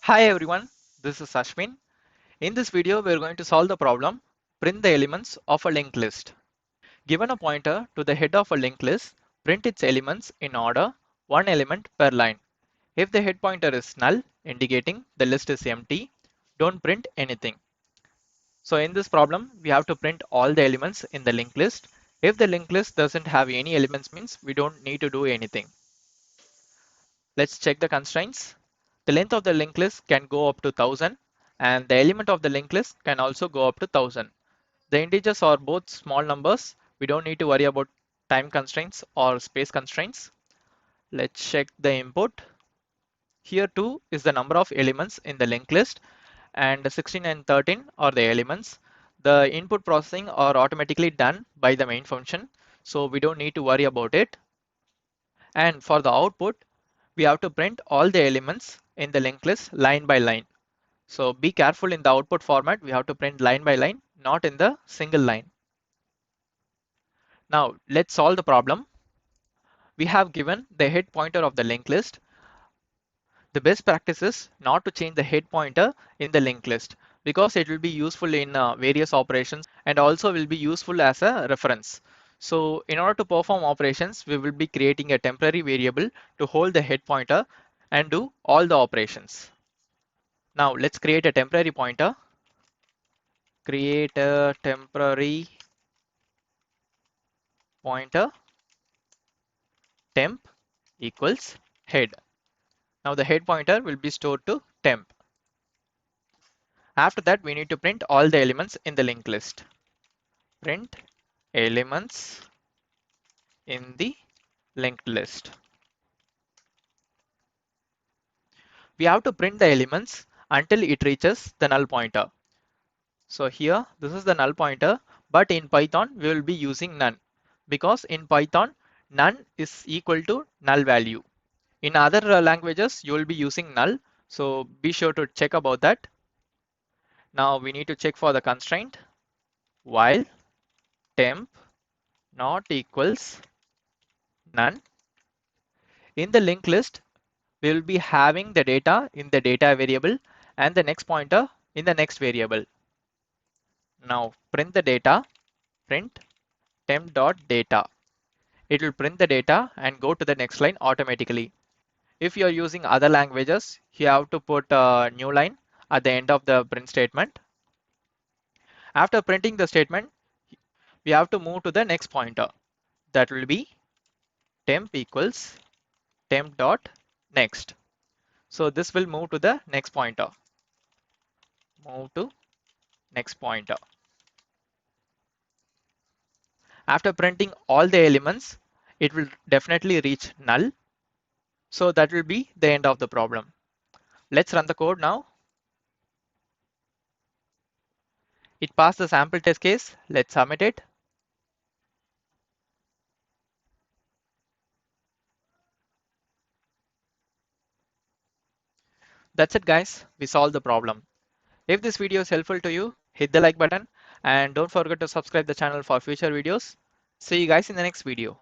Hi everyone, this is Ashwin. In this video, we are going to solve the problem, print the elements of a linked list. Given a pointer to the head of a linked list, print its elements in order, one element per line. If the head pointer is null, indicating the list is empty, don't print anything. So in this problem, we have to print all the elements in the linked list. If the linked list doesn't have any elements means we don't need to do anything. Let's check the constraints. The length of the linked list can go up to 1000 and the element of the linked list can also go up to 1000. The integers are both small numbers. We don't need to worry about time constraints or space constraints. Let's check the input. Here 2 is the number of elements in the linked list and 16 and 13 are the elements. The input processing are automatically done by the main function, so we don't need to worry about it. And for the output, we have to print all the elements in the linked list line by line. So be careful in the output format. We have to print line by line, not in the single line. Now let's solve the problem. We have given the head pointer of the linked list. The best practice is not to change the head pointer in the linked list because it will be useful in various operations and also will be useful as a reference. So in order to perform operations, we will be creating a temporary variable to hold the head pointer and do all the operations. Now let's create a temporary pointer. Create a temporary pointer temp equals head. Now the head pointer will be stored to temp. After that, we need to print all the elements in the linked list. Print elements in the linked list. We have to print the elements until it reaches the null pointer. So here, this is the null pointer, but in Python, we will be using none because in Python, none is equal to null value. In other languages, you will be using null. So be sure to check about that. Now we need to check for the constraint while temp not equals none. In the linked list, we will be having the data in the data variable and the next pointer in the next variable. Now print the data, print temp.data. It will print the data and go to the next line automatically. If you are using other languages, you have to put a new line at the end of the print statement. After printing the statement, we have to move to the next pointer. That will be temp equals temp.next. So this will move to the next pointer. Move to next pointer. After printing all the elements, it will definitely reach null. So that will be the end of the problem. Let's run the code now. It passed the sample test case. Let's submit it. That's it guys, we solved the problem. If this video is helpful to you, hit the like button and don't forget to subscribe the channel for future videos. See you guys in the next video.